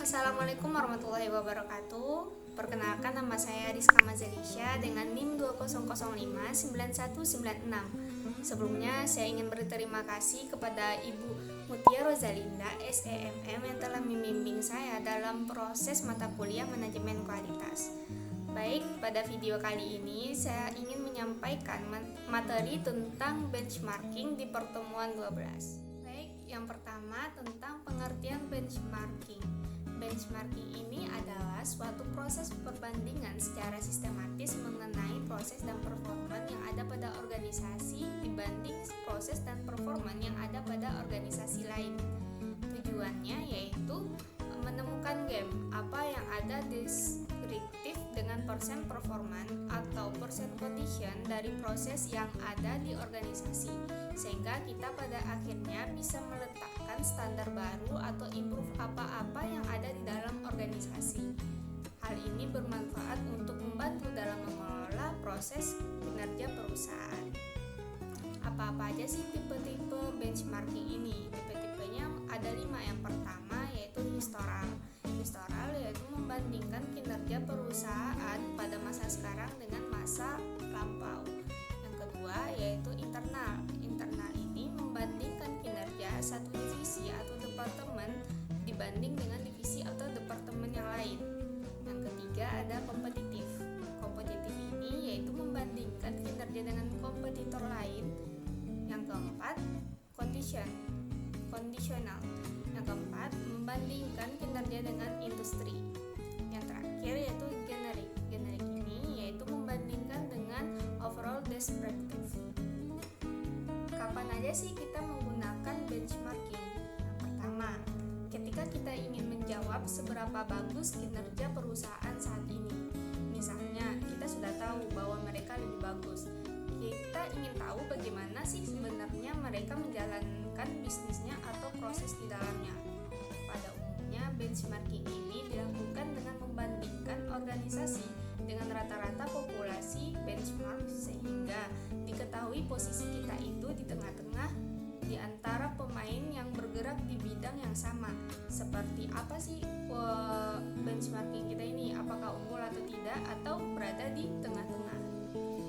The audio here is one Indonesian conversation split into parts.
Assalamualaikum warahmatullahi wabarakatuh. Perkenalkan, nama saya Rizka Mazelisha dengan NIM 20059196. Sebelumnya saya ingin berterima kasih kepada Ibu Mutia Rozalinda SEMM yang telah membimbing saya dalam proses mata kuliah manajemen kualitas. Baik, pada video kali ini saya ingin menyampaikan materi tentang benchmarking di pertemuan 12. Baik, yang pertama tentang pengertian benchmarking. Benchmarking ini adalah suatu proses perbandingan secara sistematis mengenai proses dan performa yang ada pada organisasi dibanding proses dan performa yang ada pada organisasi lain. Tujuannya yaitu menemukan gap apa yang ada deskriptif dengan persen performan atau persen condition dari proses yang ada di organisasi, sehingga kita pada akhirnya bisa meletakkan standar baru atau improve apa-apa yang ada di dalam organisasi. Hal ini bermanfaat untuk membantu dalam mengelola proses kinerja perusahaan. Apa-apa aja sih tipe-tipe benchmarking ini? Tipe-tipenya ada 5. Yang pertama yaitu historical. Historical yaitu membandingkan kinerja perusahaan pada masa sekarang dengan masa lampau. Yang kedua yaitu internal. Internal ini membandingkan kinerja satu divisi atau departemen dibanding dengan divisi atau departemen yang lain. Yang ketiga ada kompetitif. Kompetitif ini yaitu membandingkan kinerja dengan kompetitor lain. Yang keempat, kondisional. Yang keempat, membandingkan kinerja dengan industri. Yang terakhir yaitu generik. Generik ini yaitu membandingkan dengan overall best practice. Kapan aja sih kita menggunakan benchmarking? Yang pertama, ketika kita ingin menjawab seberapa bagus kinerja perusahaan saat ini. Misalnya, kita sudah tahu bahwa mereka lebih bagus. Kita ingin tahu bagaimana sih sebenarnya mereka menjalankan bisnisnya atau proses di dalamnya. Pada umumnya, benchmarking ini dilakukan dengan membandingkan organisasi dengan rata-rata populasi benchmark sehingga diketahui posisi kita itu di tengah-tengah di antara pemain yang bergerak di bidang yang sama. Seperti apa sih benchmarking kita ini? Apakah unggul atau tidak atau berada di tengah-tengah?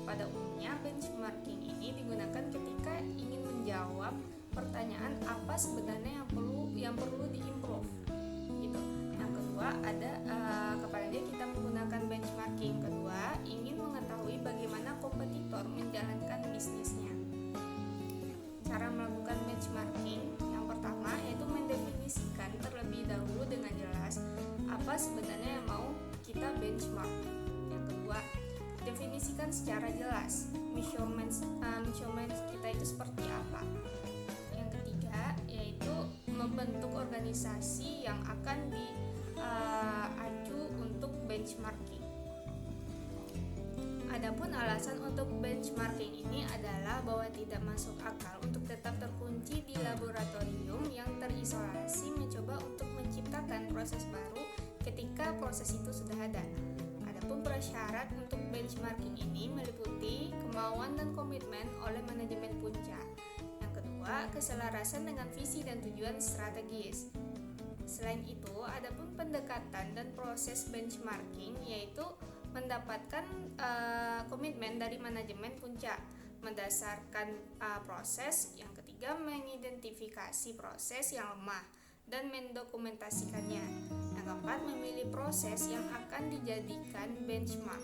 Pada umumnya, benchmarking ini digunakan ketika ingin menjawab pertanyaan apa sebenarnya yang perlu diimprove. Gitu. Yang kedua ada kepada dia kita menggunakan benchmarking. Kedua, ingin mengetahui bagaimana kompetitor menjalankan bisnisnya. Cara melakukan benchmarking yang pertama yaitu mendefinisikan terlebih dahulu dengan jelas apa sebenarnya yang mau kita benchmark. Yang kedua, definisikan secara jelas measurement kita itu seperti apa. Yang ketiga yaitu membentuk organisasi yang akan diacu untuk benchmarking. Adapun alasan untuk benchmarking ini adalah bahwa tidak masuk akal untuk tetap terkunci di laboratorium yang terisolasi mencoba untuk menciptakan proses baru ketika proses itu sudah ada. Adapun prasyarat untuk benchmarking ini meliputi kemauan dan komitmen oleh manajemen puncak. Yang kedua, keselarasan dengan visi dan tujuan strategis. Selain itu, adapun pendekatan dan proses benchmarking yaitu mendapatkan komitmen dari manajemen puncak berdasarkan proses. Yang ketiga, mengidentifikasi proses yang lemah dan mendokumentasikannya. Yang keempat, memilih proses yang akan dijadikan benchmark.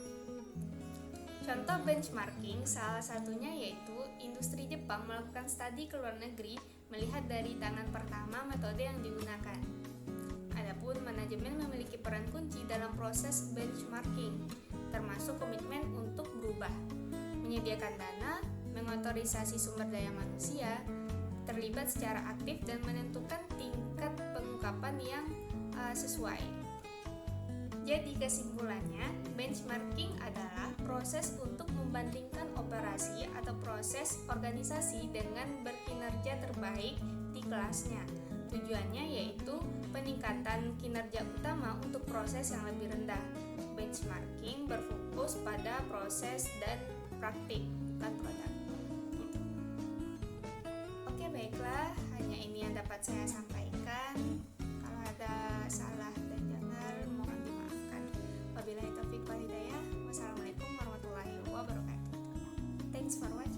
Contoh benchmarking salah satunya yaitu industri Jepang melakukan studi ke luar negeri melihat dari tangan pertama metode yang digunakan. Adapun manajemen memiliki peran kunci dalam proses benchmarking, termasuk komitmen untuk berubah, menyediakan dana, mengotorisasi sumber daya manusia, terlibat secara aktif dan menentukan tingkat pengungkapan yang sesuai. Jadi kesimpulannya, benchmarking adalah proses untuk membandingkan operasi atau proses organisasi dengan berkinerja terbaik di kelasnya. Tujuannya yaitu peningkatan kinerja utama untuk proses yang lebih rendah. Benchmarking berfokus pada proses dan praktik, bukan produk. Gitu. Oke, baiklah, hanya ini yang dapat saya sampaikan. Kalau ada salah dan Thanks for watching.